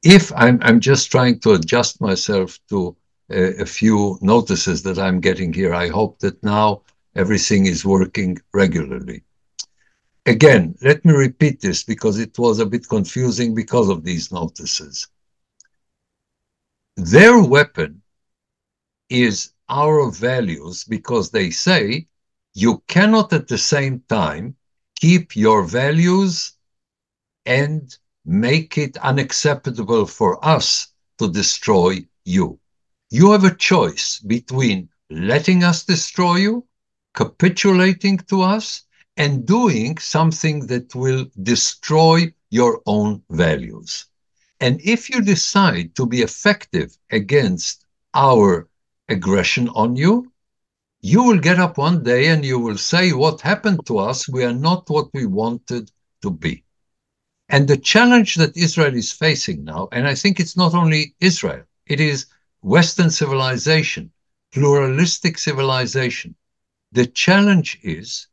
if I'm just trying to adjust myself to a few notices that I'm getting here. I hope that now everything is working regularly. Again, let me repeat this because it was a bit confusing because of these notices. Their weapon is our values because they say you cannot at the same time keep your values and make it unacceptable for us to destroy you. You have a choice between letting us destroy you, capitulating to us, and doing something that will destroy your own values. And if you decide to be effective against our aggression on you, you will get up one day and you will say, what happened to us? We are not what we wanted to be. And the challenge that Israel is facing now, and I think it's not only Israel, it is Western civilization, pluralistic civilization. The challenge is,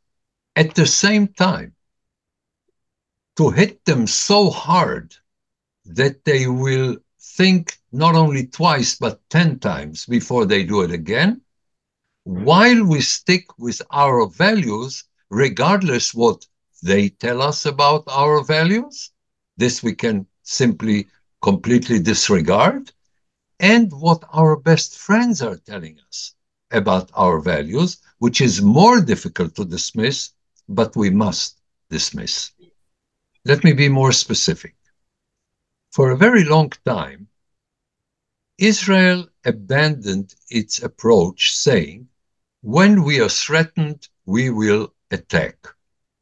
at the same time, to hit them so hard that they will think not only twice, but 10 times before they do it again, while we stick with our values, regardless what they tell us about our values, this we can simply completely disregard, and what our best friends are telling us about our values, which is more difficult to dismiss, but we must dismiss. Let me be more specific. For a very long time, Israel abandoned its approach saying, when we are threatened, we will attack.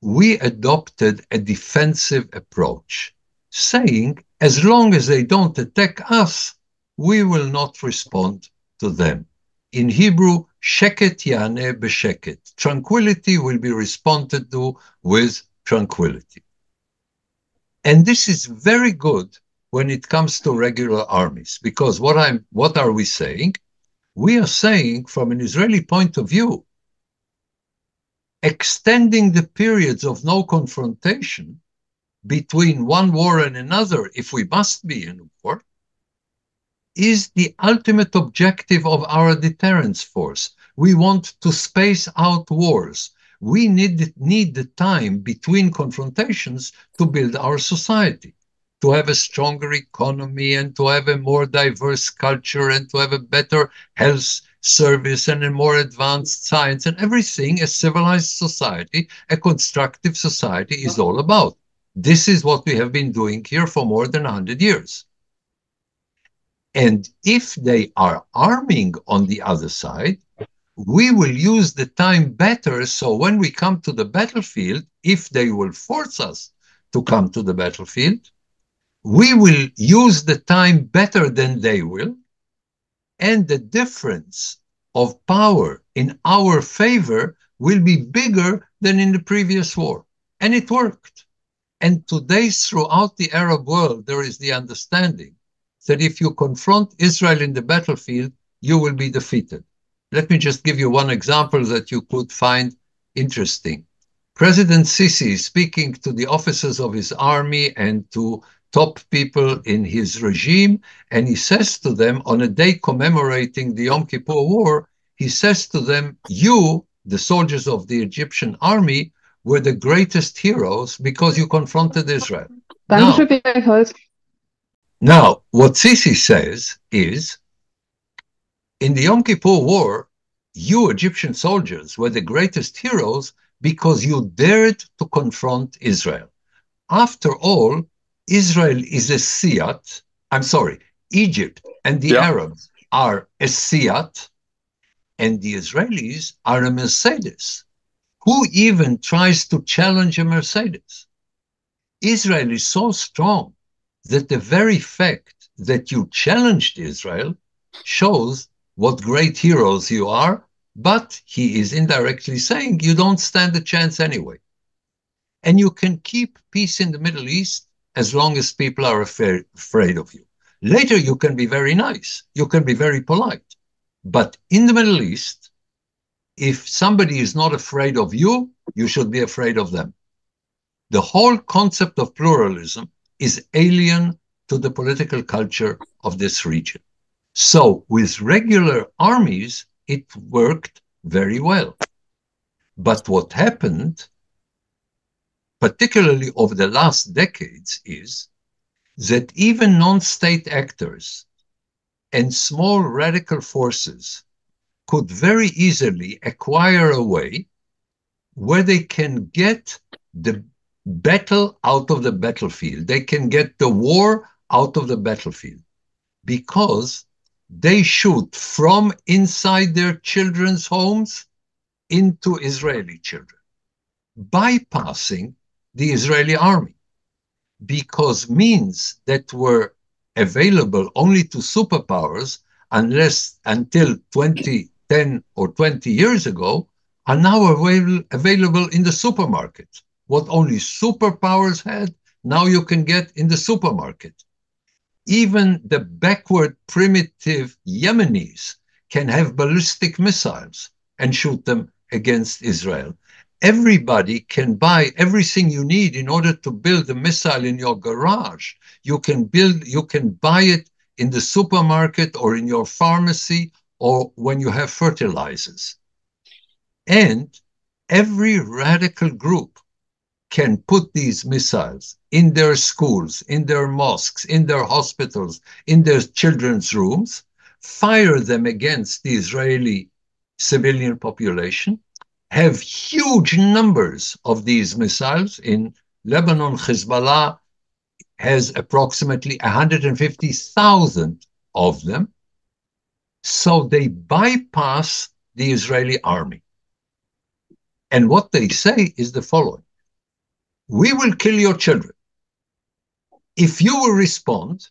We adopted a defensive approach, saying, as long as they don't attack us, we will not respond to them. In Hebrew, sheket yaneh b'sheket. Tranquility will be responded to with tranquility. And this is very good when it comes to regular armies, because what are we saying? We are saying, from an Israeli point of view, extending the periods of no confrontation between one war and another, if we must be in war, is the ultimate objective of our deterrence force. We want to space out wars. We need the time between confrontations to build our society, to have a stronger economy and to have a more diverse culture and to have a better health service and a more advanced science and everything a civilized society, a constructive society is all about. This is what we have been doing here for more than 100 years. And if they are arming on the other side, we will use the time better. So when we come to the battlefield, if they will force us to come to the battlefield, we will use the time better than they will. And the difference of power in our favor will be bigger than in the previous war. And it worked. And today, throughout the Arab world, there is the understanding that if you confront Israel in the battlefield, you will be defeated. Let me just give you one example that you could find interesting. President Sisi, speaking to the officers of his army and to top people in his regime, and he says to them, on a day commemorating the Yom Kippur War, he says to them, you, the soldiers of the Egyptian army, were the greatest heroes because you confronted Israel. Now, what Sisi says is, in the Yom Kippur War, you Egyptian soldiers were the greatest heroes because you dared to confront Israel. After all, Israel is a Fiat. Egypt and the Arabs are a Fiat, and the Israelis are a Mercedes. Who even tries to challenge a Mercedes? Israel is so strong that the very fact that you challenged Israel shows what great heroes you are, but he is indirectly saying you don't stand a chance anyway. And you can keep peace in the Middle East as long as people are afraid of you. Later, you can be very nice. You can be very polite. But in the Middle East, if somebody is not afraid of you, you should be afraid of them. The whole concept of pluralism is alien to the political culture of this region. So with regular armies, it worked very well. But what happened, particularly over the last decades, is that even non-state actors and small radical forces could very easily acquire a way where they can get the battle out of the battlefield. They can get the war out of the battlefield because they shoot from inside their children's homes into Israeli children, bypassing the Israeli army, because means that were available only to superpowers until 2010 or 20 years ago are now available in the supermarket. What only superpowers had, now you can get in the supermarket. Even the backward primitive Yemenis can have ballistic missiles and shoot them against Israel. Everybody can buy everything you need in order to build a missile in your garage. You can buy it in the supermarket or in your pharmacy or when you have fertilizers. And every radical group can put these missiles in their schools, in their mosques, in their hospitals, in their children's rooms, fire them against the Israeli civilian population, have huge numbers of these missiles. In Lebanon, Hezbollah has approximately 150,000 of them. So they bypass the Israeli army. And what they say is the following: we will kill your children. If you will respond,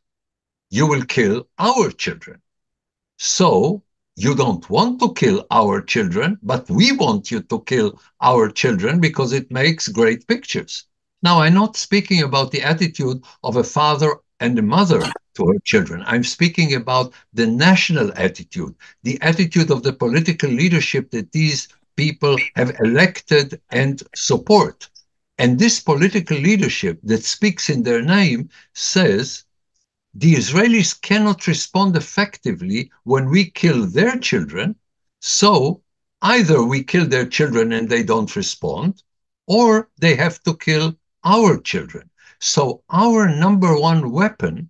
you will kill our children. So you don't want to kill our children, but we want you to kill our children because it makes great pictures. Now, I'm not speaking about the attitude of a father and a mother to her children. I'm speaking about the national attitude, the attitude of the political leadership that these people have elected and support. And this political leadership that speaks in their name says the Israelis cannot respond effectively when we kill their children, so either we kill their children and they don't respond, or they have to kill our children. So our number one weapon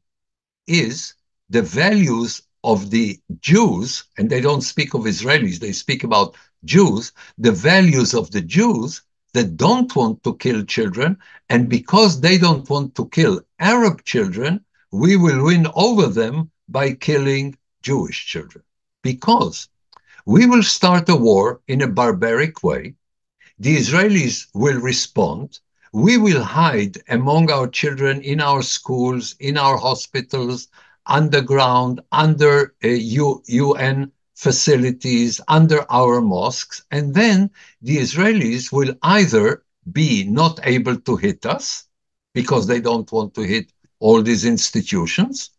is the values of the Jews, and they don't speak of Israelis, they speak about Jews, the values of the Jews that don't want to kill children, and because they don't want to kill Arab children, we will win over them by killing Jewish children. Because we will start a war in a barbaric way, the Israelis will respond, we will hide among our children in our schools, in our hospitals, underground, under UN facilities, under our mosques, and then the Israelis will either be not able to hit us because they don't want to hit all these institutions,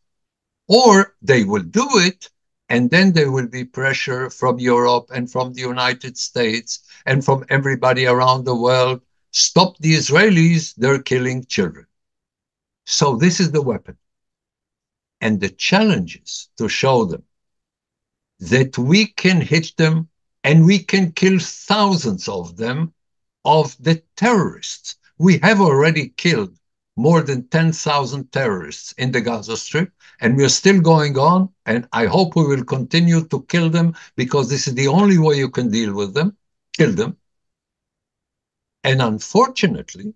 or they will do it, and then there will be pressure from Europe and from the United States and from everybody around the world. Stop the Israelis, they're killing children. So this is the weapon. And the challenge is to show them that we can hit them and we can kill thousands of them, of the terrorists. We have already killed more than 10,000 terrorists in the Gaza Strip, and we're still going on, and I hope we will continue to kill them because this is the only way you can deal with them, kill them. And unfortunately,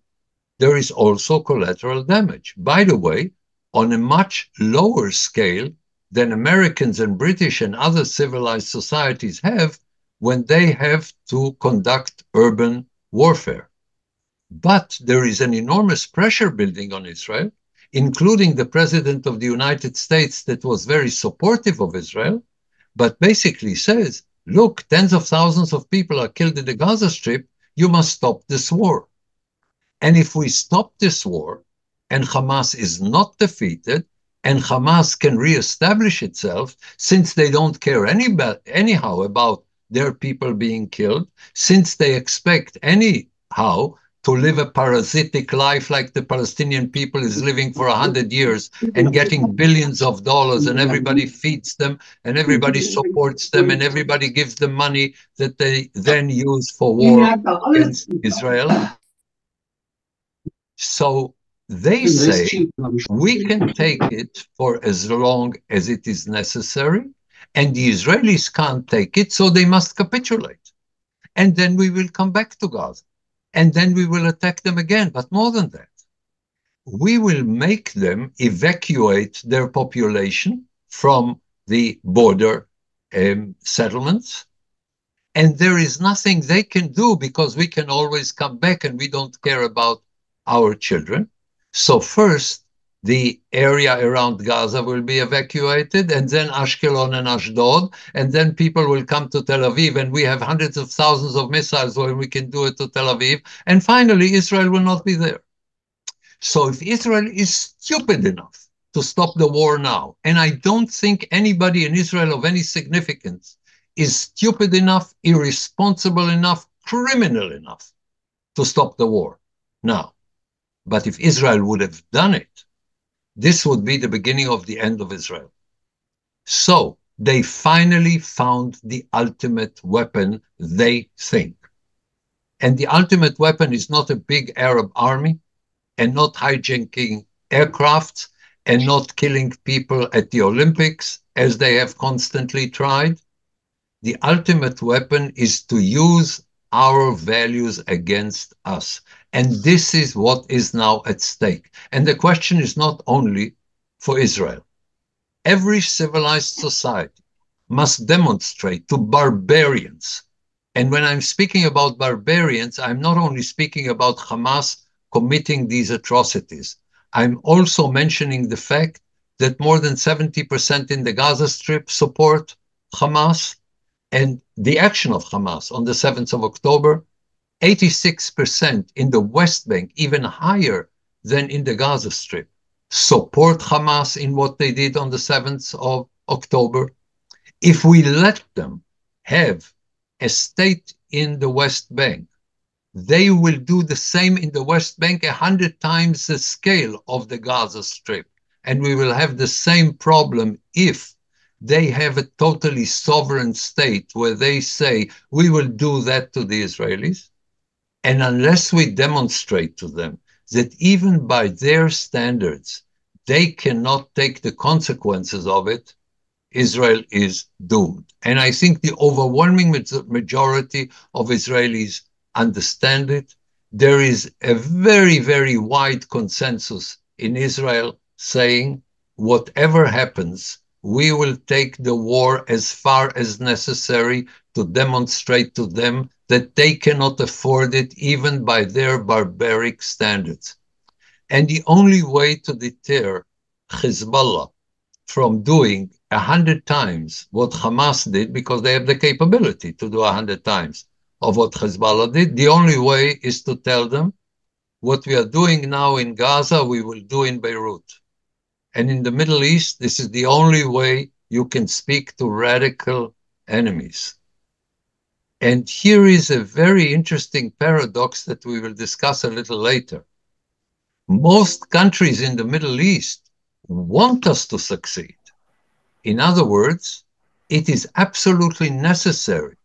there is also collateral damage. By the way, on a much lower scale than Americans and British and other civilized societies have when they have to conduct urban warfare. But there is an enormous pressure building on Israel, including the President of the United States that was very supportive of Israel, but basically says, look, tens of thousands of people are killed in the Gaza Strip, you must stop this war. And if we stop this war, and Hamas is not defeated, and Hamas can reestablish itself, since they don't care anyhow about their people being killed, since they expect anyhow to live a parasitic life like the Palestinian people is living for 100 years and getting billions of dollars, and everybody feeds them and everybody supports them and everybody gives them money that they then use for war against Israel. So they say we can take it for as long as it is necessary, and the Israelis can't take it, so they must capitulate. And then we will come back to Gaza. And then we will attack them again. But more than that, we will make them evacuate their population from the border settlements. And there is nothing they can do because we can always come back and we don't care about our children. So first, the area around Gaza will be evacuated, and then Ashkelon and Ashdod, and then people will come to Tel Aviv, and we have hundreds of thousands of missiles where we can do it to Tel Aviv, and finally Israel will not be there. So if Israel is stupid enough to stop the war now, and I don't think anybody in Israel of any significance is stupid enough, irresponsible enough, criminal enough to stop the war now. But if Israel would have done it, this would be the beginning of the end of Israel. So they finally found the ultimate weapon, they think. And the ultimate weapon is not a big Arab army, and not hijacking aircrafts, and not killing people at the Olympics, as they have constantly tried. The ultimate weapon is to use our values against us. And this is what is now at stake. And the question is not only for Israel. Every civilized society must demonstrate to barbarians. And when I'm speaking about barbarians, I'm not only speaking about Hamas committing these atrocities. I'm also mentioning the fact that more than 70% in the Gaza Strip support Hamas, and the action of Hamas on the 7th of October, 86% in the West Bank, even higher than in the Gaza Strip, support Hamas in what they did on the 7th of October. If we let them have a state in the West Bank, they will do the same in the West Bank 100 times the scale of the Gaza Strip. And we will have the same problem if they have a totally sovereign state where they say, we will do that to the Israelis. And unless we demonstrate to them that even by their standards, they cannot take the consequences of it, Israel is doomed. And I think the overwhelming majority of Israelis understand it. There is a very, very wide consensus in Israel saying, whatever happens, we will take the war as far as necessary to demonstrate to them that they cannot afford it even by their barbaric standards. And the only way to deter Hezbollah from doing 100 times what Hamas did, because they have the capability to do 100 times of what Hezbollah did, the only way is to tell them, what we are doing now in Gaza, we will do in Beirut. And in the Middle East, this is the only way you can speak to radical enemies. And here is a very interesting paradox that we will discuss a little later. Most countries in the Middle East want us to succeed. In other words, it is absolutely necessary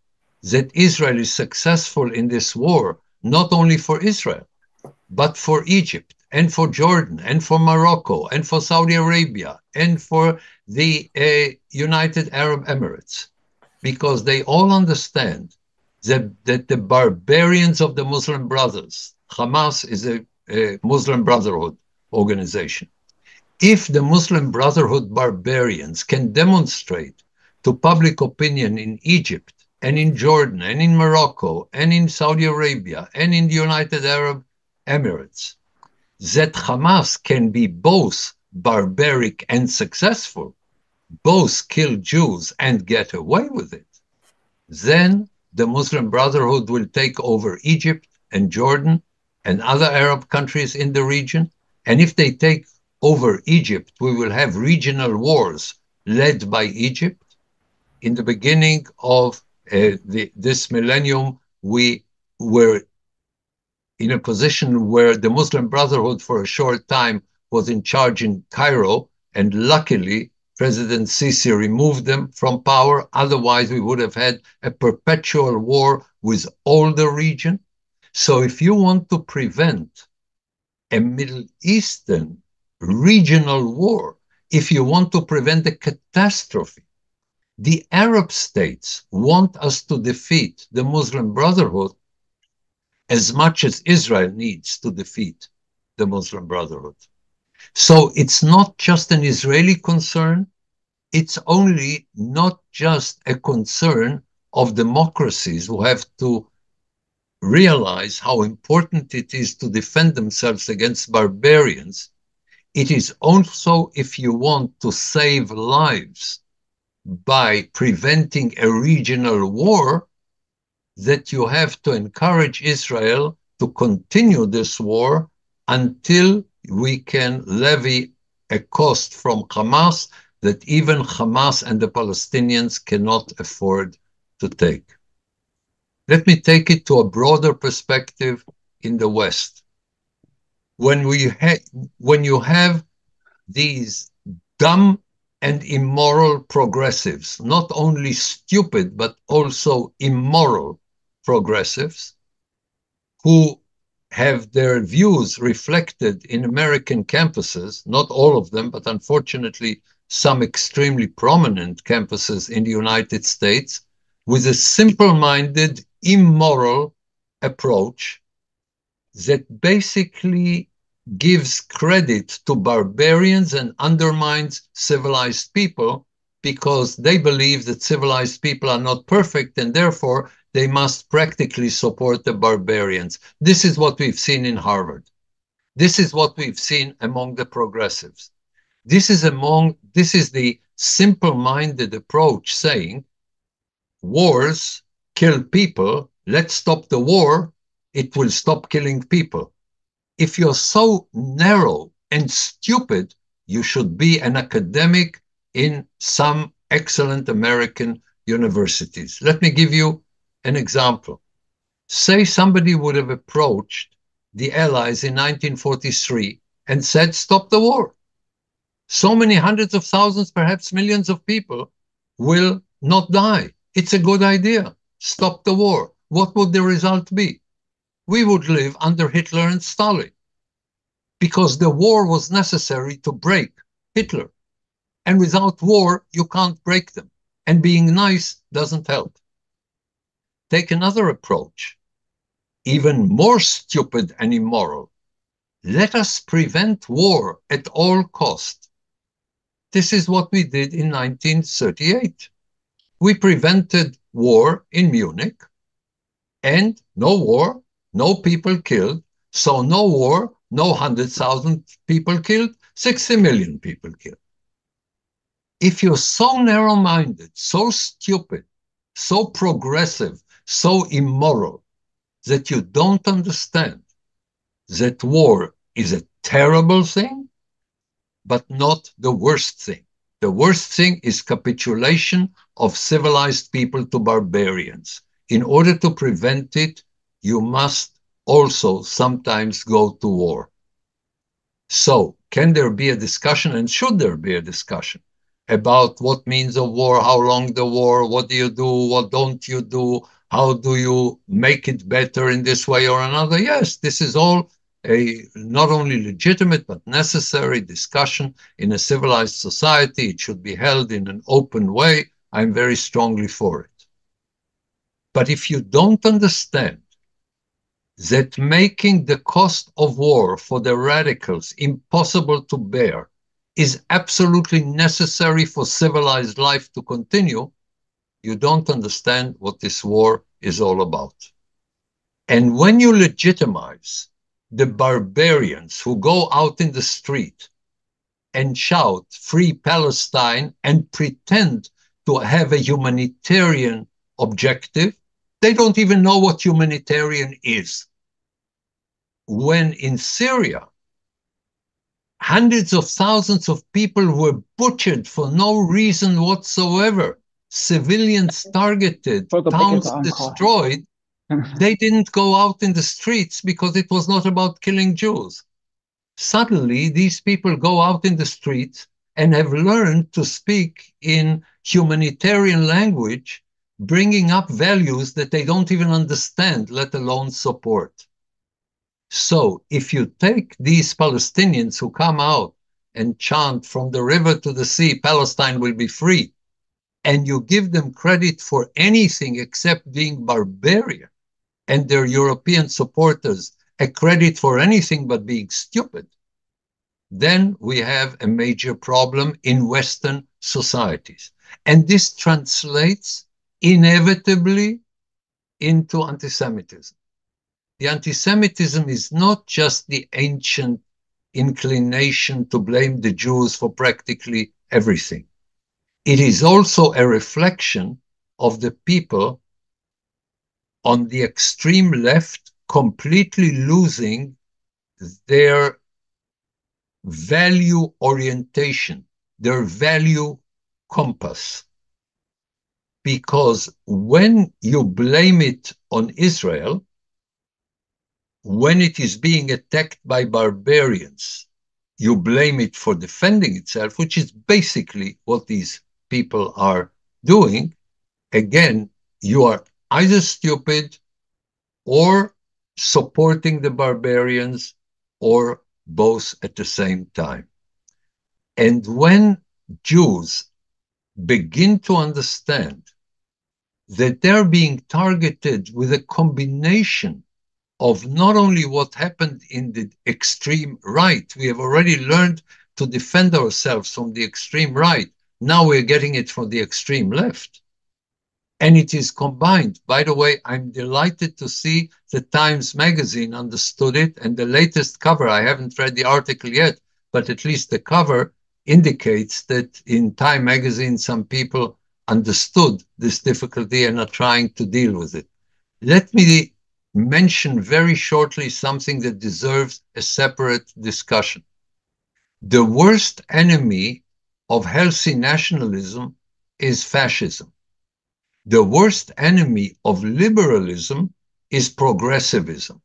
that Israel is successful in this war, not only for Israel, but for Egypt, and for Jordan, and for Morocco, and for Saudi Arabia, and for the United Arab Emirates, because they all understand that the barbarians of the Muslim Brothers, Hamas is a Muslim Brotherhood organization. If the Muslim Brotherhood barbarians can demonstrate to public opinion in Egypt, and in Jordan, and in Morocco, and in Saudi Arabia, and in the United Arab Emirates, that Hamas can be both barbaric and successful, both kill Jews and get away with it, then the Muslim Brotherhood will take over Egypt and Jordan and other Arab countries in the region. And if they take over Egypt, we will have regional wars led by Egypt. In the beginning of this millennium, we were in a position where the Muslim Brotherhood for a short time was in charge in Cairo, and luckily President Sisi removed them from power. Otherwise, we would have had a perpetual war with all the region. So if you want to prevent a Middle Eastern regional war, if you want to prevent a catastrophe, the Arab states want us to defeat the Muslim Brotherhood as much as Israel needs to defeat the Muslim Brotherhood. So it's not just an Israeli concern. It's only not just a concern of democracies who have to realize how important it is to defend themselves against barbarians. It is also, if you want to save lives by preventing a regional war, that you have to encourage Israel to continue this war until we can levy a cost from Hamas that even Hamas and the Palestinians cannot afford to take. Let me take it to a broader perspective in the West. When you have these dumb and immoral progressives, not only stupid, but also immoral progressives, who have their views reflected in American campuses, not all of them, but unfortunately some extremely prominent campuses in the United States, with a simple-minded, immoral approach that basically gives credit to barbarians and undermines civilized people, because they believe that civilized people are not perfect and therefore they must practically support the barbarians. This is what we've seen in Harvard. This is what we've seen among the progressives. This is the simple-minded approach saying, wars kill people, let's stop the war, it will stop killing people. If you're so narrow and stupid, you should be an academic in some excellent American universities. Let me give you an example. Say somebody would have approached the Allies in 1943 and said, stop the war. So many hundreds of thousands, perhaps millions of people will not die. It's a good idea. Stop the war. What would the result be? We would live under Hitler and Stalin, because the war was necessary to break Hitler. And without war, you can't break them. And being nice doesn't help. Take another approach, even more stupid and immoral. Let us prevent war at all costs. This is what we did in 1938. We prevented war in Munich, and no war, no people killed. So no war, no 100,000 people killed, 60 million people killed. If you're so narrow-minded, so stupid, so progressive, so immoral, that you don't understand that war is a terrible thing, but not the worst thing. The worst thing is capitulation of civilized people to barbarians. In order to prevent it, you must also sometimes go to war. So, can there be a discussion, and should there be a discussion, about what means of war, how long the war, what do you do, what don't you do, how do you make it better in this way or another? Yes, this is all a not only legitimate but necessary discussion in a civilized society. It should be held in an open way. I'm very strongly for it. But if you don't understand that making the cost of war for the radicals impossible to bear is absolutely necessary for civilized life to continue, you don't understand what this war is all about. And when you legitimize the barbarians who go out in the street and shout "Free Palestine" and pretend to have a humanitarian objective, they don't even know what humanitarian is. When in Syria, hundreds of thousands of people were butchered for no reason whatsoever, civilians targeted, towns destroyed, They didn't go out in the streets because it was not about killing Jews. Suddenly, these people go out in the streets and have learned to speak in humanitarian language, bringing up values that they don't even understand, let alone support. So if you take these Palestinians who come out and chant from the river to the sea, Palestine will be free, and you give them credit for anything except being barbarian, and their European supporters a credit for anything but being stupid, then we have a major problem in Western societies. And this translates inevitably into anti-Semitism. The anti-Semitism is not just the ancient inclination to blame the Jews for practically everything. It is also a reflection of the people on the extreme left completely losing their value orientation, their value compass. Because when you blame it on Israel, when it is being attacked by barbarians, you blame it for defending itself, which is basically what these people are doing. Again, you are either stupid or supporting the barbarians or both at the same time. And when Jews begin to understand that they're being targeted with a combination of not only what happened in the extreme right, we have already learned to defend ourselves from the extreme right, now we're getting it from the extreme left. And it is combined. By the way, I'm delighted to see the Times Magazine understood it, and the latest cover, I haven't read the article yet, but at least the cover indicates that in Time Magazine, some people understood this difficulty and are trying to deal with it. Let me mention very shortly something that deserves a separate discussion. The worst enemy of healthy nationalism is fascism. The worst enemy of liberalism is progressivism,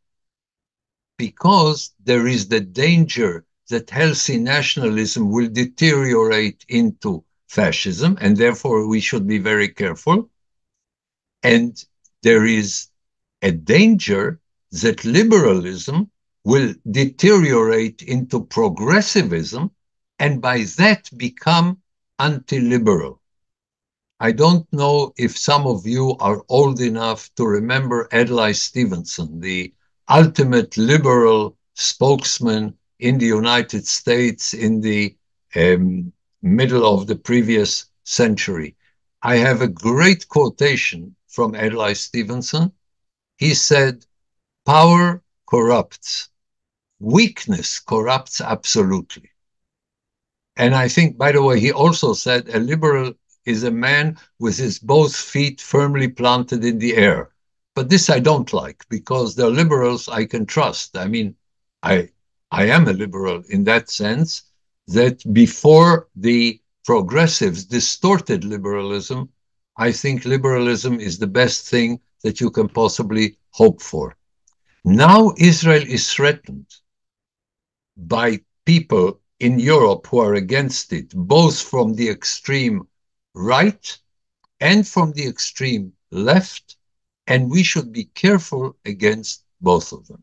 because there is the danger that healthy nationalism will deteriorate into fascism, and therefore we should be very careful. And there is a danger that liberalism will deteriorate into progressivism, and by that become anti-liberal. I don't know if some of you are old enough to remember Adlai Stevenson, the ultimate liberal spokesman in the United States in the middle of the previous century. I have a great quotation from Adlai Stevenson. He said, "Power corrupts. Weakness corrupts absolutely." And I think, by the way, he also said a liberal is a man with his both feet firmly planted in the air. But this I don't like, because the liberals I can trust. I mean, I am a liberal in that sense, that before the progressives distorted liberalism, I think liberalism is the best thing that you can possibly hope for. Now Israel is threatened by people in Europe who are against it, both from the extreme right and from the extreme left, and we should be careful against both of them.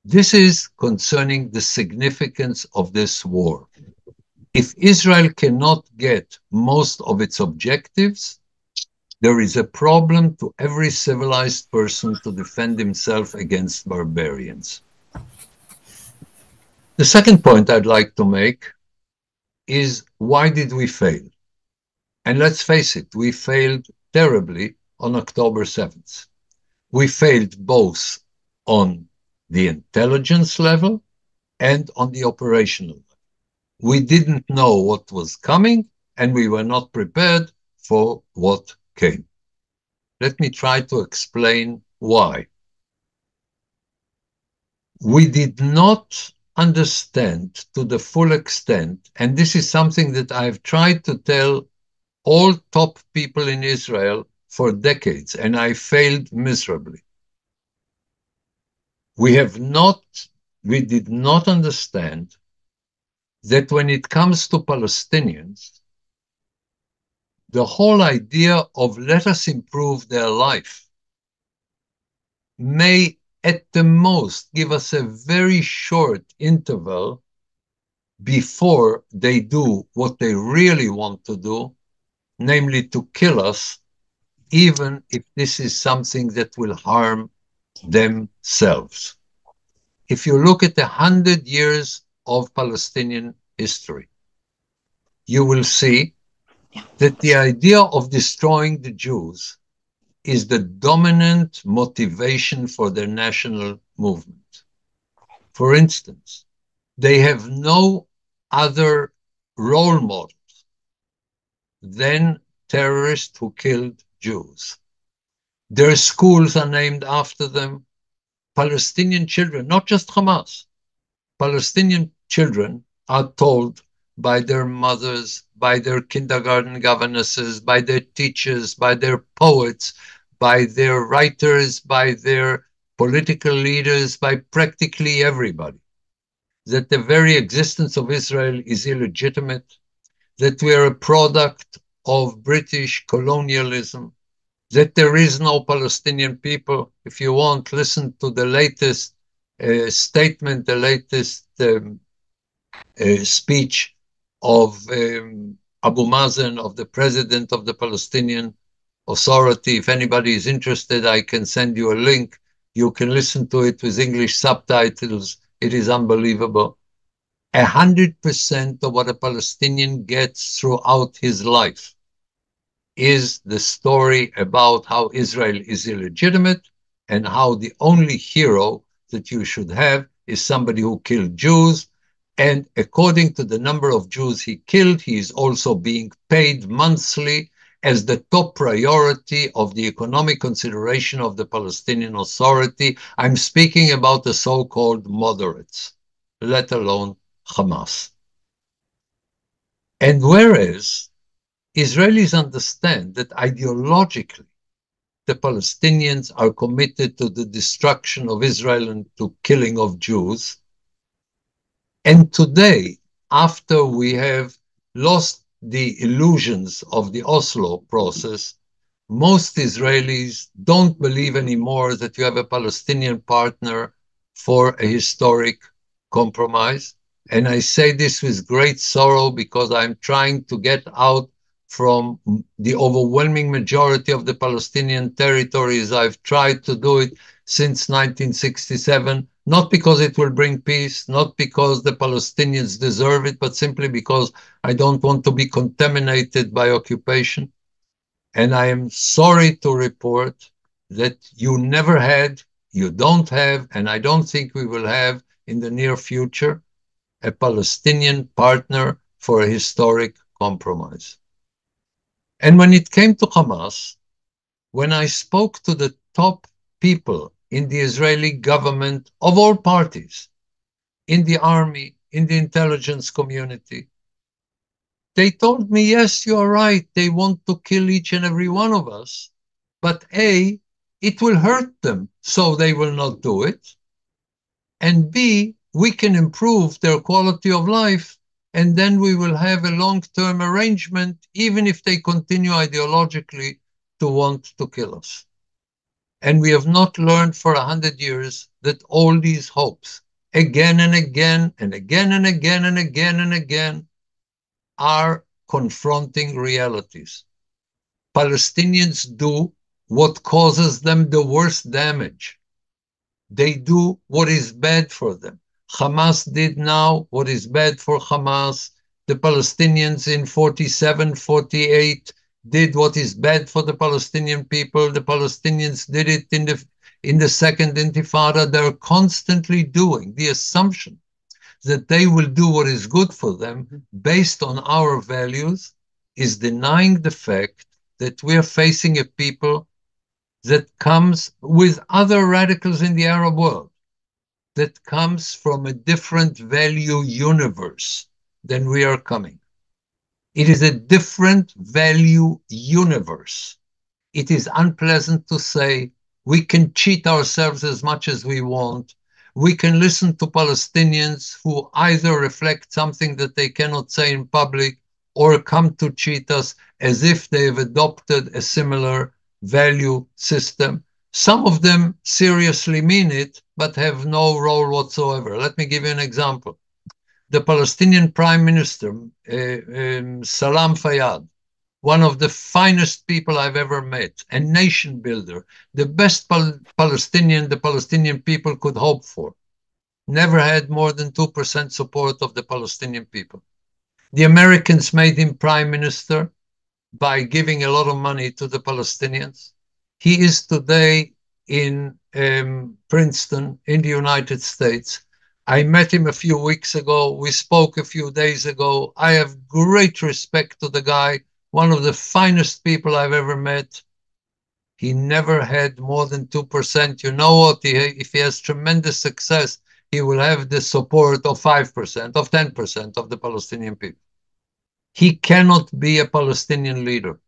This is concerning the significance of this war. If Israel cannot get most of its objectives, there is a problem to every civilized person to defend himself against barbarians. The second point I'd like to make is, why did we fail? And let's face it, we failed terribly on October 7th. We failed both on the intelligence level and on the operational level. We didn't know what was coming, and we were not prepared for what came. Let me try to explain why. We did not understand to the full extent, and this is something that I've tried to tell all top people in Israel for decades, and I failed miserably. We did not understand that when it comes to Palestinians, the whole idea of let us improve their life may at the most give us a very short interval before they do what they really want to do, namely to kill us, even if this is something that will harm themselves. If you look at 100 years of Palestinian history, you will see that the idea of destroying the Jews is the dominant motivation for their national movement. For instance, they have no other role models than terrorists who killed Jews. Their schools are named after them. Palestinian children, not just Hamas, Palestinian children are told by their mothers, by their kindergarten governesses, by their teachers, by their poets, by their writers, by their political leaders, by practically everybody, that the very existence of Israel is illegitimate, that we are a product of British colonialism, that there is no Palestinian people. If you want, listen to the latest statement, the latest speech of Abu Mazen, of the president of the Palestinian Authority. If anybody is interested, I can send you a link. You can listen to it with English subtitles. It is unbelievable. 100% of what a Palestinian gets throughout his life is the story about how Israel is illegitimate and how the only hero that you should have is somebody who killed Jews. And according to the number of Jews he killed, he is also being paid monthly as the top priority of the economic consideration of the Palestinian Authority. I'm speaking about the so-called moderates, let alone Hamas. And whereas Israelis understand that ideologically the Palestinians are committed to the destruction of Israel and to killing of Jews, and today, after we have lost the illusions of the Oslo process, most Israelis don't believe anymore that you have a Palestinian partner for a historic compromise. And I say this with great sorrow because I'm trying to get out from the overwhelming majority of the Palestinian territories. I've tried to do it since 1967, not because it will bring peace, not because the Palestinians deserve it, but simply because I don't want to be contaminated by occupation. And I am sorry to report that you never had, you don't have, and I don't think we will have in the near future, a Palestinian partner for a historic compromise. And when it came to Hamas, when I spoke to the top people in the Israeli government of all parties, in the army, in the intelligence community, they told me, yes, you're right, they want to kill each and every one of us, but A, it will hurt them, so they will not do it, and B, we can improve their quality of life, and then we will have a long-term arrangement, even if they continue ideologically to want to kill us. And we have not learned for 100 years that all these hopes, again and again and again and again and again and again, are confronting realities. Palestinians do what causes them the worst damage. They do what is bad for them. Hamas did now what is bad for Hamas. The Palestinians in 47, 48 did what is bad for the Palestinian people. The Palestinians did it in the Second Intifada. They're constantly doing the assumption that they will do what is good for them based on our values is denying the fact that we are facing a people that comes with other radicals in the Arab world, that comes from a different value universe than we are coming. It is a different value universe. It is unpleasant to say we can cheat ourselves as much as we want. We can listen to Palestinians who either reflect something that they cannot say in public or come to cheat us as if they have adopted a similar value system. Some of them seriously mean it, but have no role whatsoever. Let me give you an example. The Palestinian Prime Minister, Salam Fayyad, one of the finest people I've ever met, a nation builder, the best Palestinian the Palestinian people could hope for, never had more than 2% support of the Palestinian people. The Americans made him prime minister by giving a lot of money to the Palestinians. He is today in Princeton in the United States. I met him a few weeks ago. We spoke a few days ago. I have great respect to the guy, one of the finest people I've ever met. He never had more than 2%. You know what? If he has tremendous success, he will have the support of 5%, of 10% of the Palestinian people. He cannot be a Palestinian leader.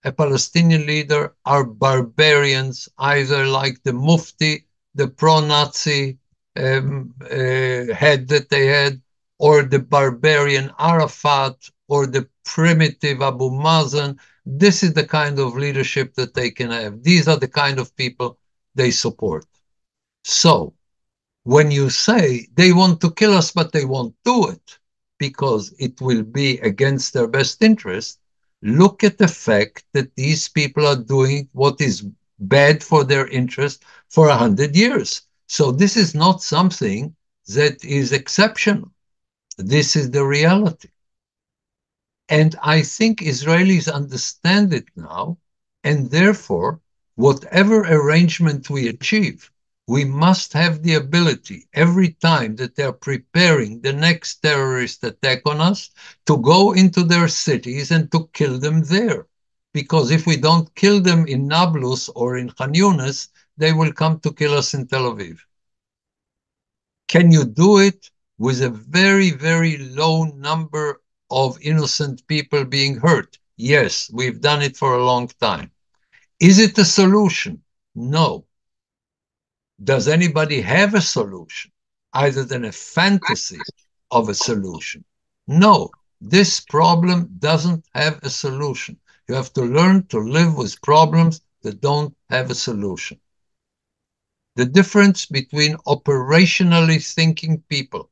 A Palestinian leader are barbarians, either like the Mufti, the pro-Nazi head that they had, or the barbarian Arafat, or the primitive Abu Mazen. This is the kind of leadership that they can have. These are the kind of people they support. So, when you say they want to kill us, but they won't do it because it will be against their best interest, look at the fact that these people are doing what is bad for their interest for 100 years. So this is not something that is exceptional. This is the reality. And I think Israelis understand it now, and therefore, whatever arrangement we achieve, we must have the ability every time that they're preparing the next terrorist attack on us to go into their cities and to kill them there. Because if we don't kill them in Nablus or in Khan Yunis, they will come to kill us in Tel Aviv. Can you do it with a very, very low number of innocent people being hurt? Yes, we've done it for a long time. Is it a solution? No. Does anybody have a solution other than a fantasy of a solution? No, this problem doesn't have a solution. You have to learn to live with problems that don't have a solution. The difference between operationally thinking people,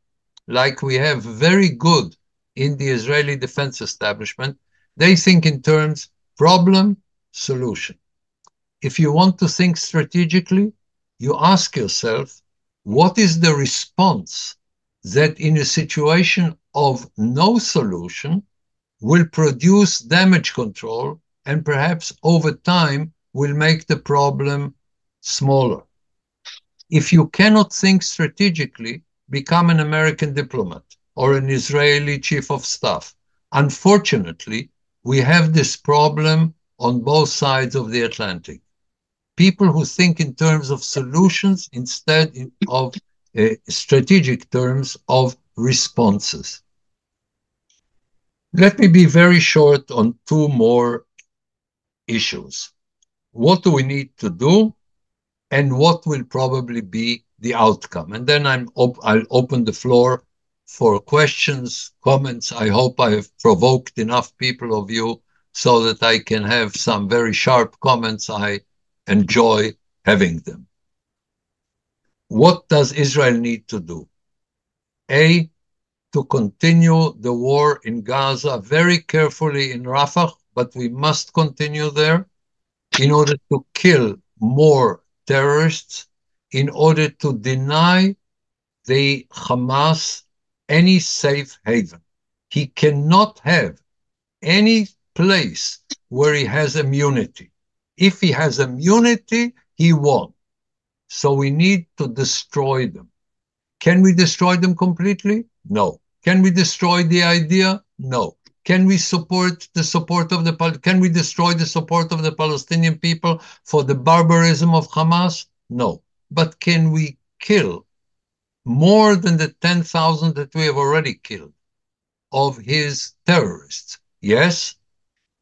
like we have very good in the Israeli defense establishment, they think in terms problem, solution. If you want to think strategically, you ask yourself, what is the response that in a situation of no solution will produce damage control and perhaps over time will make the problem smaller? If you cannot think strategically, become an American diplomat or an Israeli chief of staff. Unfortunately, we have this problem on both sides of the Atlantic. People who think in terms of solutions instead of strategic terms of responses. Let me be very short on two more issues. What do we need to do, and what will probably be the outcome? And then I'll open the floor for questions, comments. I hope I have provoked enough people of you so that I can have some very sharp comments. I enjoy having them. What does Israel need to do? A, to continue the war in Gaza very carefully in Rafah, but we must continue there in order to kill more terrorists, in order to deny the Hamas any safe haven. He cannot have any place where he has immunity. If he has immunity, he won. So we need to destroy them. Can we destroy them completely? No. Can we destroy the idea? No. Can we support the support of can we destroy the support of the Palestinian people for the barbarism of Hamas? No. But can we kill more than the 10,000 that we have already killed of his terrorists? Yes.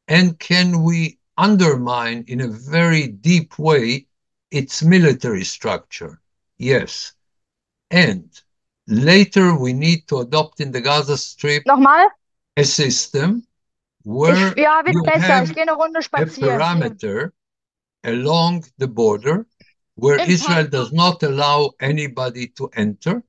And can we undermine in a very deep way its military structure. Yes. And later we need to adopt in the Gaza Strip Nochmal? a system where Ja, wird you besser. have Ich gehe eine Runde a spazieren. Hier. parameter along the border where Im Israel Park. does not allow anybody to enter,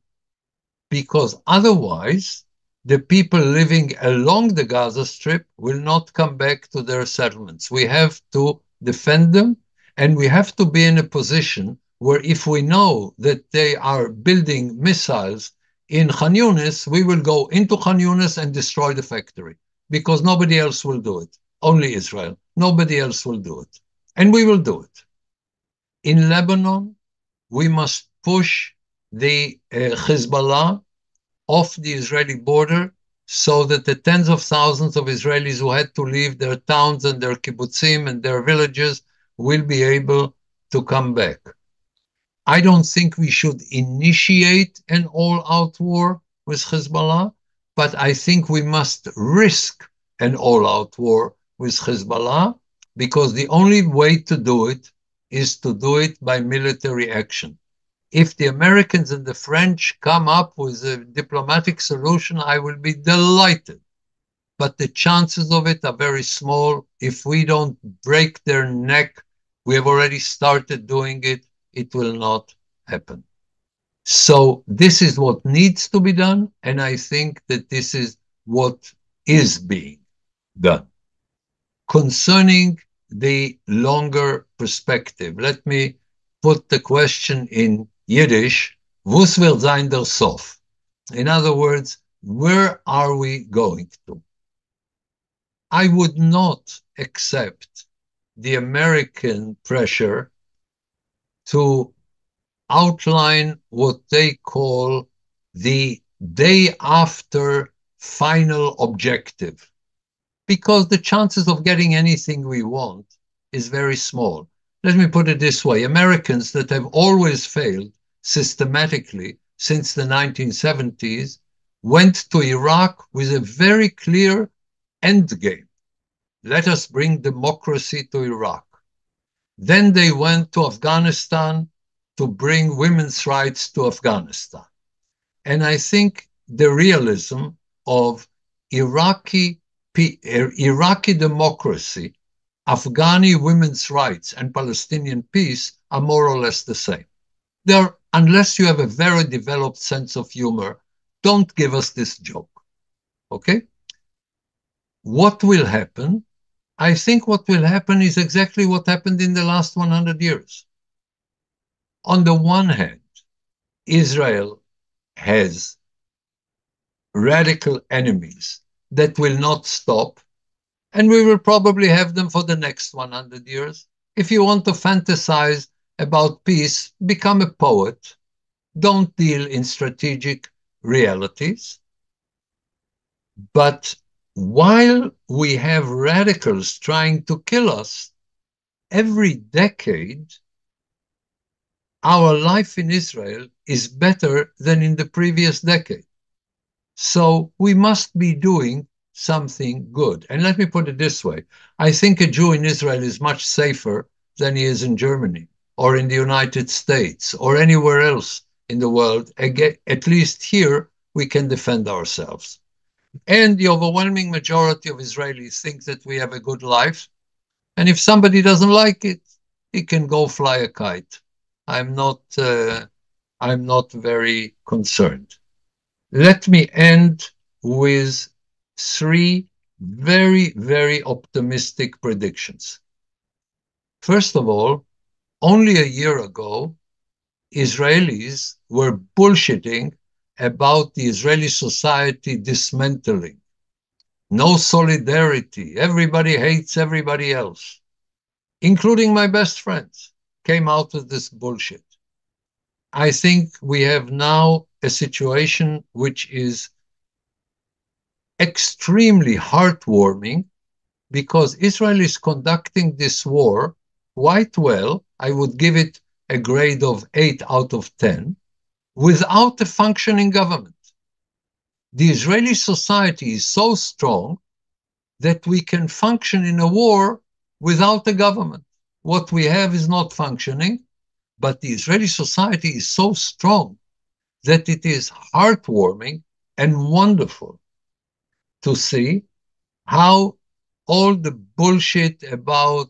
because otherwise the people living along the Gaza Strip will not come back to their settlements. We have to defend them, and we have to be in a position where if we know that they are building missiles in Khan Yunis, we will go into Khan Yunis and destroy the factory, because nobody else will do it. Only Israel. Nobody else will do it. And we will do it. In Lebanon, we must push the Hezbollah off the Israeli border so that the tens of thousands of Israelis who had to leave their towns and their kibbutzim and their villages will be able to come back. I don't think we should initiate an all-out war with Hezbollah, but I think we must risk an all-out war with Hezbollah, because the only way to do it is to do it by military action. If the Americans and the French come up with a diplomatic solution, I will be delighted. But the chances of it are very small. If we don't break their neck, we have already started doing it, it will not happen. So this is what needs to be done, and I think that this is what is being done. Concerning the longer perspective, let me put the question in Yiddish, was wird sein der Sof? In other words, where are we going to? I would not accept the American pressure to outline what they call the day after final objective, because the chances of getting anything we want is very small. Let me put it this way. Americans that have always failed systematically since the 1970s went to Iraq with a very clear end game. Let us bring democracy to Iraq. Then they went to Afghanistan to bring women's rights to Afghanistan. And I think the realism of Iraqi democracy, Afghani women's rights, and Palestinian peace are more or less the same. Unless you have a very developed sense of humor, don't give us this joke. Okay? What will happen? I think what will happen is exactly what happened in the last 100 years. On the one hand, Israel has radical enemies that will not stop, and we will probably have them for the next 100 years. If you want to fantasize about peace, become a poet. Don't deal in strategic realities. But while we have radicals trying to kill us, every decade, our life in Israel is better than in the previous decade. So we must be doing something good. And let me put it this way. I think a Jew in Israel is much safer than he is in Germany or in the United States or anywhere else in the world. Again, at least here, we can defend ourselves. And the overwhelming majority of Israelis think that we have a good life. And if somebody doesn't like it, he can go fly a kite. I'm not very concerned. Let me end with three very, very optimistic predictions. First of all, only a year ago, Israelis were bullshitting about the Israeli society dismantling. No solidarity. Everybody hates everybody else, including my best friends, came out with this bullshit. I think we have now a situation which is extremely heartwarming, because Israel is conducting this war quite well. I would give it a grade of 8 out of 10, without a functioning government. The Israeli society is so strong that we can function in a war without a government. What we have is not functioning, but the Israeli society is so strong that it is heartwarming and wonderful to see how all the bullshit about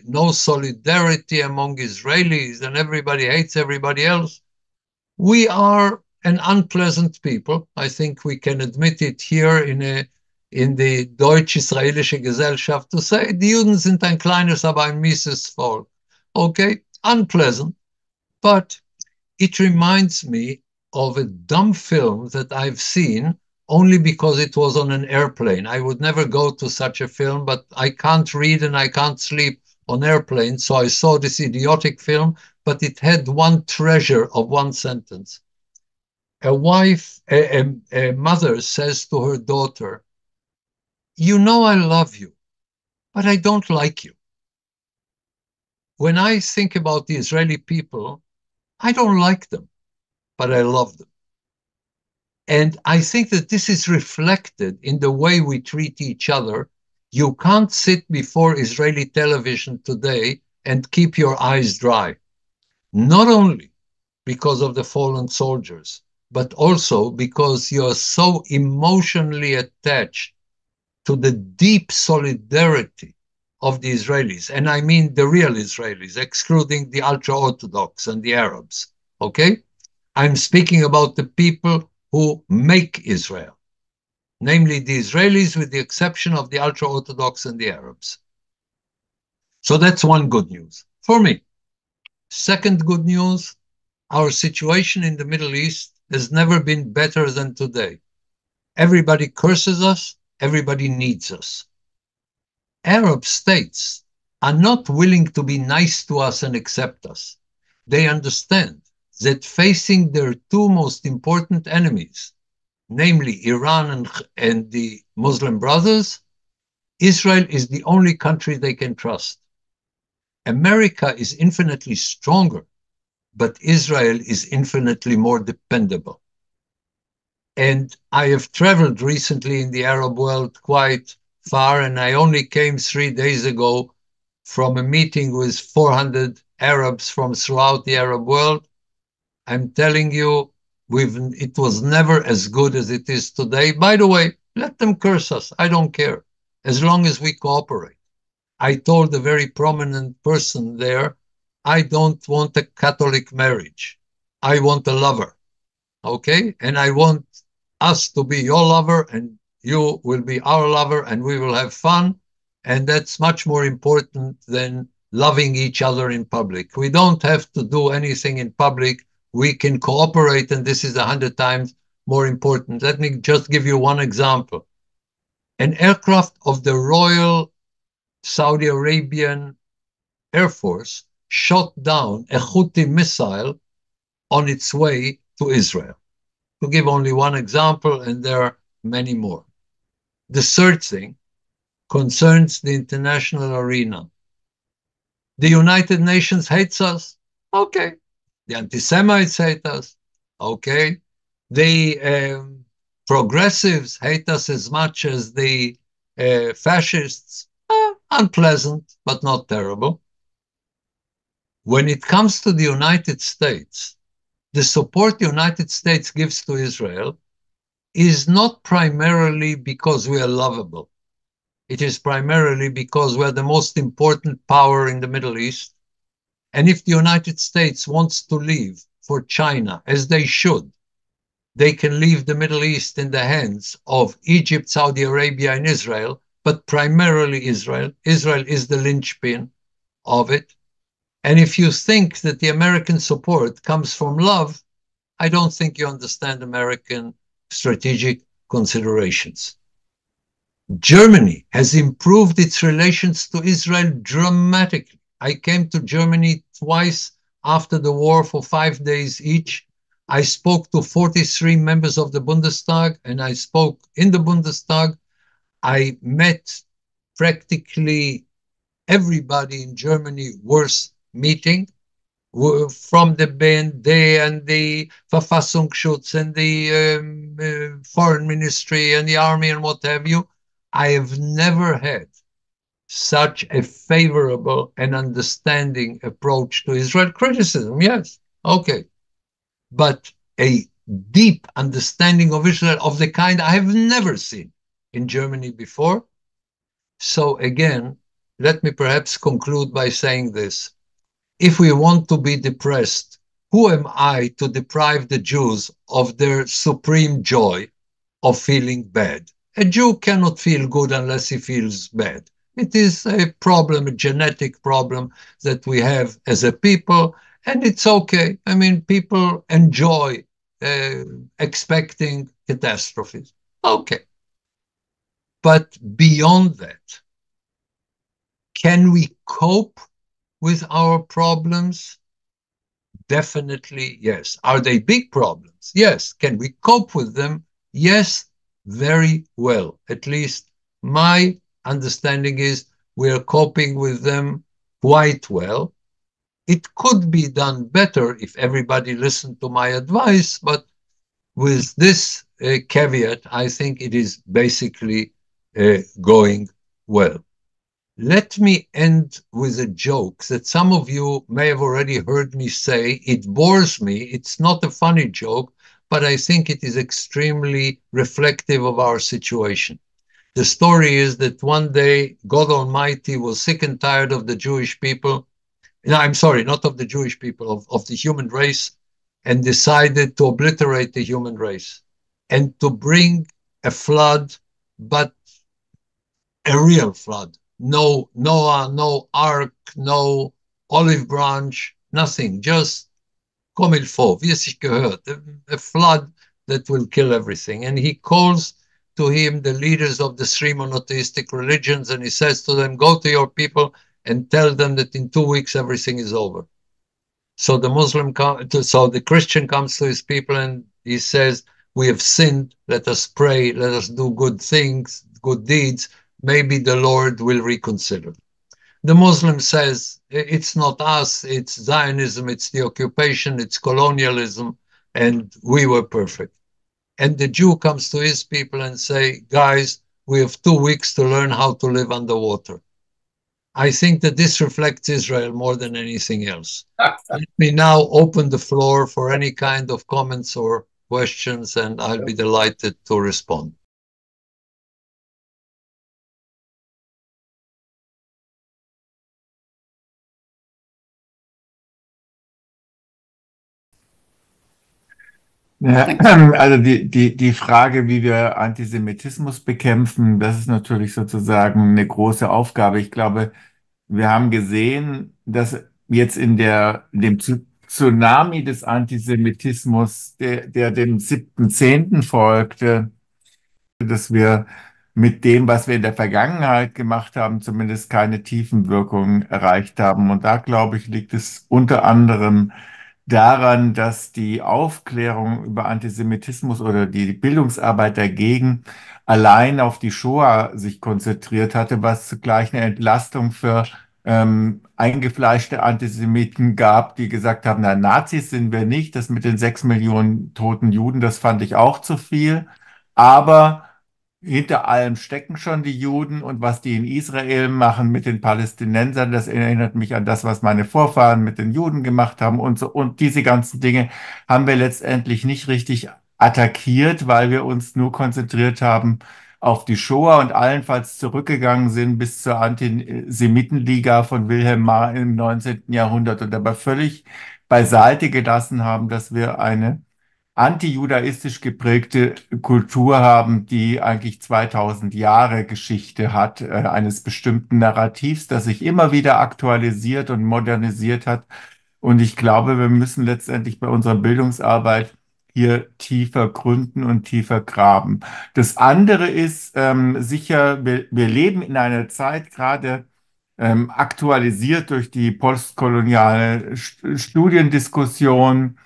no solidarity among Israelis and everybody hates everybody else. We are an unpleasant people. I think we can admit it here in the Deutsch-Israelische Gesellschaft to say, die Juden sind ein kleines, aber ein mieses Volk. Okay, unpleasant, but it reminds me of a dumb film that I've seen only because it was on an airplane. I would never go to such a film, but I can't read and I can't sleep on airplanes, so I saw this idiotic film, but it had one treasure of one sentence. A mother says to her daughter, "You know I love you, but I don't like you." When I think about the Israeli people, I don't like them, but I love them. And I think that this is reflected in the way we treat each other. You can't sit before Israeli television today and keep your eyes dry, not only because of the fallen soldiers, but also because you're so emotionally attached to the deep solidarity of the Israelis. And I mean the real Israelis, excluding the ultra-Orthodox and the Arabs, okay? I'm speaking about the people who make Israel, namely the Israelis with the exception of the ultra-Orthodox and the Arabs. So that's one good news for me. Second good news, our situation in the Middle East has never been better than today. Everybody curses us, everybody needs us. Arab states are not willing to be nice to us and accept us. They understand that facing their two most important enemies, namely Iran and the Muslim Brothers, Israel is the only country they can trust. America is infinitely stronger, but Israel is infinitely more dependable. And I have traveled recently in the Arab world quite far, and I only came 3 days ago from a meeting with 400 Arabs from throughout the Arab world. I'm telling you, it was never as good as it is today. By the way, let them curse us. I don't care, as long as we cooperate. I told a very prominent person there, I don't want a Catholic marriage. I want a lover, okay? And I want us to be your lover, and you will be our lover, and we will have fun. And that's much more important than loving each other in public. We don't have to do anything in public. We can cooperate, and this is 100 times more important. Let me just give you one example. An aircraft of the Royal Saudi Arabian Air Force shot down a Houthi missile on its way to Israel. To give only one example, and there are many more. The third thing concerns the international arena. The United Nations hates us. Okay. The anti-Semites hate us. Okay. The progressives hate us as much as the fascists. Unpleasant, but not terrible. When it comes to the United States, the support the United States gives to Israel is not primarily because we are lovable. It is primarily because we're the most important power in the Middle East. And if the United States wants to leave for China, as they should, they can leave the Middle East in the hands of Egypt, Saudi Arabia, and Israel, but primarily Israel. Israel is the linchpin of it. And if you think that the American support comes from love, I don't think you understand American strategic considerations. Germany has improved its relations to Israel dramatically. I came to Germany twice after the war for 5 days each. I spoke to 43 members of the Bundestag, and I spoke in the Bundestag. I met practically everybody in Germany worth meeting, from the BND and the Verfassungsschutz and the Foreign Ministry and the army and what have you. I have never had such a favorable and understanding approach to Israel criticism. Yes, okay. But a deep understanding of Israel of the kind I have never seen in Germany before. So again, let me perhaps conclude by saying this. If we want to be depressed, who am I to deprive the Jews of their supreme joy of feeling bad? A Jew cannot feel good unless he feels bad. It is a problem, a genetic problem that we have as a people, and it's okay. I mean, people enjoy expecting catastrophes. Okay. But beyond that, can we cope with our problems? Definitely, yes. Are they big problems? Yes. Can we cope with them? Yes, very well. At least my understanding is we are coping with them quite well. It could be done better if everybody listened to my advice, but with this caveat, I think it is basically going well. Let me end with a joke that some of you may have already heard me say. It bores me. It's not a funny joke, but I think it is extremely reflective of our situation. The story is that one day God Almighty was sick and tired of the Jewish people. No, I'm sorry, not of the Jewish people, of the human race, and decided to obliterate the human race and to bring a flood, but a real flood. No Noah, no ark, no olive branch, nothing. Just comme il faut, wie es sich gehört, a flood that will kill everything. And he calls to him the leaders of the three monotheistic religions, and he says to them, go to your people and tell them that in 2 weeks everything is over. So the Christian comes to his people and he says, we have sinned, let us pray, let us do good things, good deeds, maybe the Lord will reconsider. The Muslim says, it's not us, it's Zionism, it's the occupation, it's colonialism, and we were perfect. And the Jew comes to his people and say, guys, we have 2 weeks to learn how to live underwater. I think that this reflects Israel more than anything else. Let me now open the floor for any kind of comments or questions, and I'll be delighted to respond. Ja, also die Frage, wie wir Antisemitismus bekämpfen, das ist natürlich sozusagen eine große Aufgabe. Ich glaube, wir haben gesehen, dass jetzt in dem Tsunami des Antisemitismus, der dem 7.10. folgte, dass wir mit dem, was wir in der Vergangenheit gemacht haben, zumindest keine Tiefenwirkung erreicht haben. Und da, glaube ich, liegt es unter anderem daran, dass die Aufklärung über Antisemitismus oder die Bildungsarbeit dagegen allein auf die Shoah sich konzentriert hatte, was zugleich eine Entlastung für eingefleischte Antisemiten gab, die gesagt haben, na, Nazis sind wir nicht, das mit den 6 Millionen toten Juden, das fand ich auch zu viel. Aber hinter allem stecken schon die Juden, und was die in Israel machen mit den Palästinensern, das erinnert mich an das, was meine Vorfahren mit den Juden gemacht haben, und so. Und diese ganzen Dinge haben wir letztendlich nicht richtig attackiert, weil wir uns nur konzentriert haben auf die Shoah und allenfalls zurückgegangen sind bis zur Antisemitenliga von Wilhelm Marr im 19. Jahrhundert und dabei völlig beiseite gelassen haben, dass wir eine antijudaistisch geprägte Kultur haben, die eigentlich 2000 Jahre Geschichte hat, eines bestimmten Narrativs, das sich immer wieder aktualisiert und modernisiert hat. Und ich glaube, wir müssen letztendlich bei unserer Bildungsarbeit hier tiefer gründen und tiefer graben. Das andere ist sicher, wir leben in einer Zeit gerade aktualisiert durch die postkoloniale Studiendiskussion,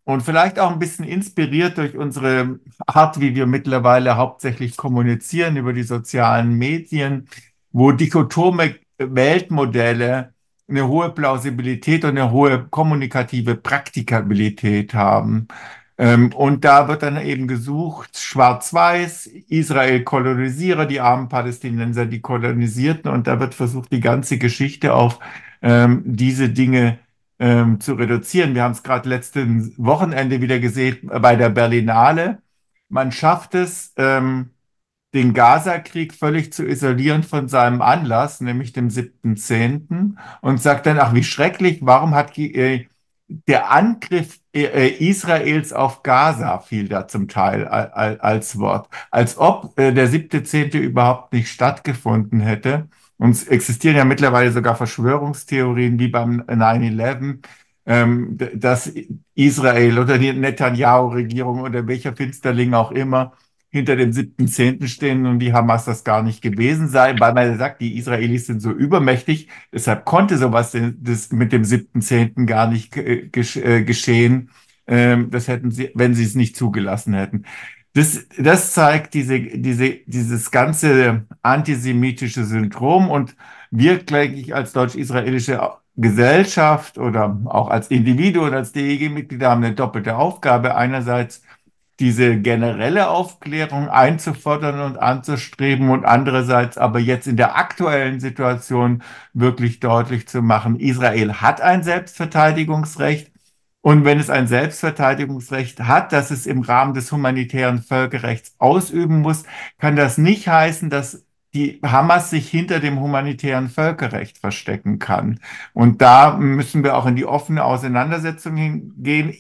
und vielleicht auch ein bisschen inspiriert durch unsere Art, wie wir mittlerweile hauptsächlich kommunizieren über die sozialen Medien, wo dichotome Weltmodelle eine hohe Plausibilität und eine hohe kommunikative Praktikabilität haben. Und da wird dann eben gesucht, schwarz-weiß, Israel Kolonisierer, die armen Palästinenser, die Kolonisierten. Und da wird versucht, die ganze Geschichte auf diese Dinge zu reduzieren. Wir haben es gerade letzten Wochenende wieder gesehen bei der Berlinale. Man schafft es, den Gaza-Krieg völlig zu isolieren von seinem Anlass, nämlich dem 7.10. und sagt dann, ach, wie schrecklich, warum hat der Angriff Israels auf Gaza fiel da zum Teil als Wort, als ob der 7.10. überhaupt nicht stattgefunden hätte. Und es existieren ja mittlerweile sogar Verschwörungstheorien wie beim 9/11, dass Israel oder die Netanyahu-Regierung oder welcher Finsterling auch immer hinter dem 7.10. stehen und die Hamas das gar nicht gewesen sei, weil man sagt, die Israelis sind so übermächtig, deshalb konnte sowas das mit dem 7.10. gar nicht geschehen. Das hätten sie, wenn sie es nicht zugelassen hätten. Das zeigt dieses ganze antisemitische Syndrom und wir, denke ich, als deutsch-israelische Gesellschaft oder auch als Individuen, als DEG-Mitglieder haben eine doppelte Aufgabe. Einerseits diese generelle Aufklärung einzufordern und anzustreben und andererseits aber jetzt in der aktuellen Situation wirklich deutlich zu machen, Israel hat ein Selbstverteidigungsrecht und wenn es ein Selbstverteidigungsrecht hat, das es im Rahmen des humanitären Völkerrechts ausüben muss, kann das nicht heißen, dass die Hamas sich hinter dem humanitären Völkerrecht verstecken kann. Und da müssen wir auch in die offene Auseinandersetzung hingehen,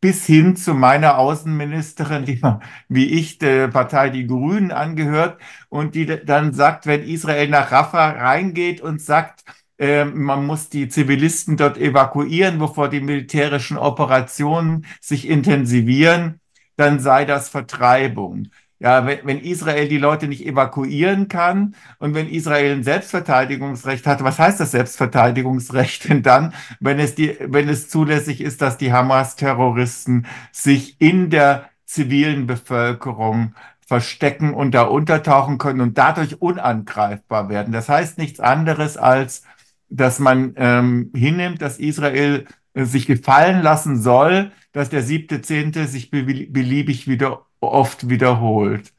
bis hin zu meiner Außenministerin, die wie ich der Partei Die Grünen angehört und die dann sagt, wenn Israel nach Rafah reingeht und sagt, man muss die Zivilisten dort evakuieren, bevor die militärischen Operationen sich intensivieren, dann sei das Vertreibung. Ja, wenn Israel die Leute nicht evakuieren kann und wenn Israel ein Selbstverteidigungsrecht hat, was heißt das Selbstverteidigungsrecht denn dann, wenn es zulässig ist, dass die Hamas-Terroristen sich in der zivilen Bevölkerung verstecken und da untertauchen können und dadurch unangreifbar werden? Das heißt nichts anderes als, dass man hinnimmt, dass Israel sich gefallen lassen soll, dass der 7.10. sich beliebig wieder oft wiederholt.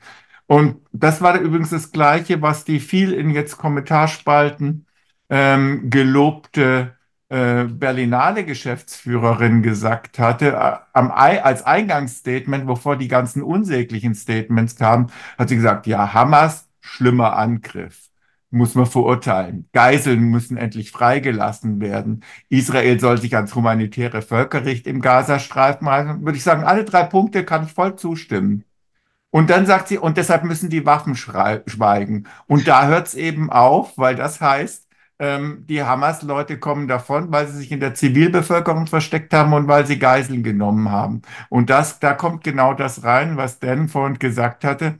Und das war übrigens das Gleiche, was die viel in jetzt Kommentarspalten gelobte Berlinale Geschäftsführerin gesagt hatte, als Eingangsstatement, bevor die ganzen unsäglichen Statements kamen, hat sie gesagt, ja, Hamas, schlimmer Angriff, muss man verurteilen. Geiseln müssen endlich freigelassen werden. Israel soll sich ans humanitäre Völkerrecht im Gazastreifen halten. Würde ich sagen, alle drei Punkte kann ich voll zustimmen. Und dann sagt sie, und deshalb müssen die Waffen schweigen. Und da hört es eben auf, weil das heißt, die Hamas-Leute kommen davon, weil sie sich in der Zivilbevölkerung versteckt haben und weil sie Geiseln genommen haben. Und da kommt genau das rein, was Dan vorhin gesagt hatte.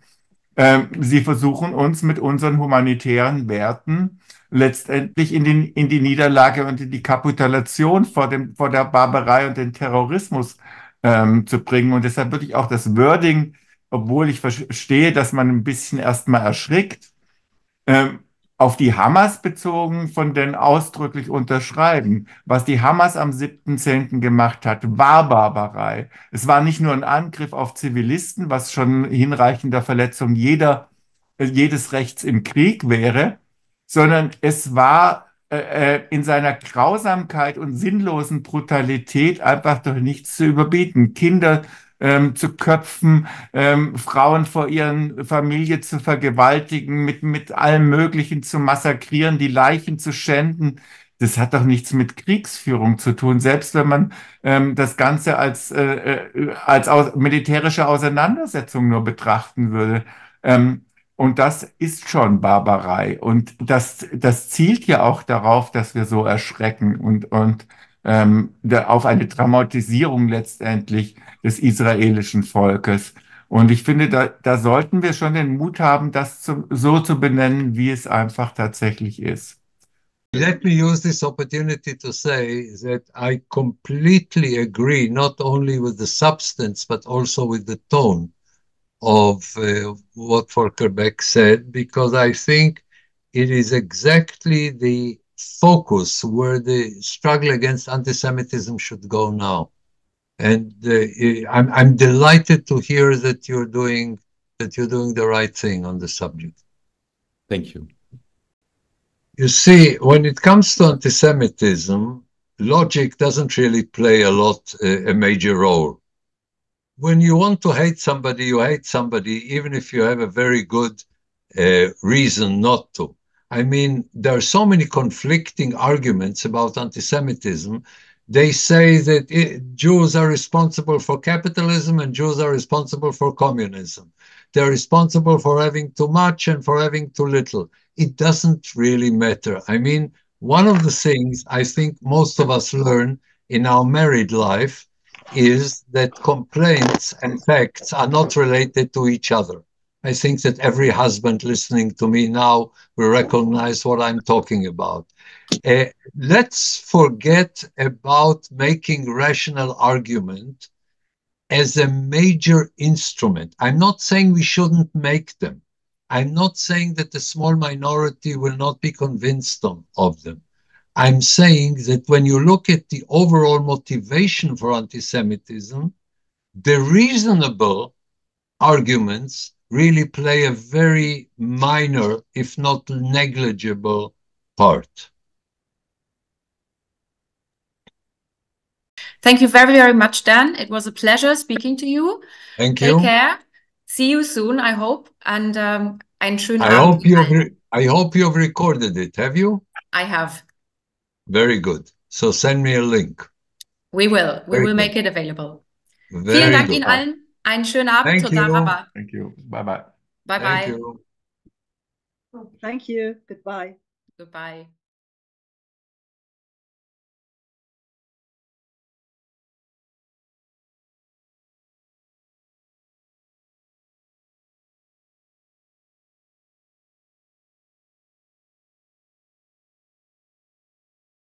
Sie versuchen uns mit unseren humanitären Werten letztendlich in die Niederlage und in die Kapitulation vor der Barbarei und dem Terrorismus zu bringen. Und deshalb würde ich auch das Wording, obwohl ich verstehe, dass man ein bisschen erstmal erschrickt, ähm, auf die Hamas bezogen von den ausdrücklich unterschreiben. Was die Hamas am 7.10. gemacht hat, war Barbarei. Es war nicht nur ein Angriff auf Zivilisten, was schon hinreichender Verletzung jedes Rechts im Krieg wäre, sondern es war in seiner Grausamkeit und sinnlosen Brutalität einfach durch nichts zu überbieten. Kinder zu köpfen, Frauen vor ihren Familie zu vergewaltigen, mit allem Möglichen zu massakrieren, die Leichen zu schänden. Das hat doch nichts mit Kriegsführung zu tun, selbst wenn man das Ganze als militärische Auseinandersetzung nur betrachten würde. Und das ist schon Barbarei. Und das zielt ja auch darauf, dass wir so erschrecken und auf eine Dramatisierung letztendlich des israelischen Volkes. Und ich finde, da sollten wir schon den Mut haben, das so zu benennen, wie es einfach tatsächlich ist. Let me use this opportunity to say that I completely agree, not only with the substance, but also with the tone of what Volker Beck said, because I think it is exactly the focus where the struggle against anti-Semitism should go now. And I'm delighted to hear that you're doing the right thing on the subject. Thank you. You see, when it comes to anti-Semitism, logic doesn't really play a major role. When you want to hate somebody, you hate somebody, even if you have a very good reason not to. I mean, there are so many conflicting arguments about anti-Semitism. They say that Jews are responsible for capitalism and Jews are responsible for communism. They're responsible for having too much and for having too little. It doesn't really matter. I mean, one of the things I think most of us learn in our married life is that complaints and facts are not related to each other. I think that every husband listening to me now will recognize what I'm talking about. Let's forget about making rational argument as a major instrument. I'm not saying we shouldn't make them. I'm not saying that the small minority will not be convinced of them. I'm saying that when you look at the overall motivation for anti-Semitism, the reasonable arguments really play a very minor, if not negligible, part. Thank you very, very much, Dan. It was a pleasure speaking to you. Thank Take you. care. See you soon, I hope. And einen schönen I Abend. hope you've recorded it. Have you? I have. Very good. So send me a link. We will. We will make it available. Vielen Dank Ihnen allen. Einen schönen Abend. Toda Rabba. Thank you. Bye-bye. Bye-bye. Thank you. Thank you. Goodbye. Goodbye.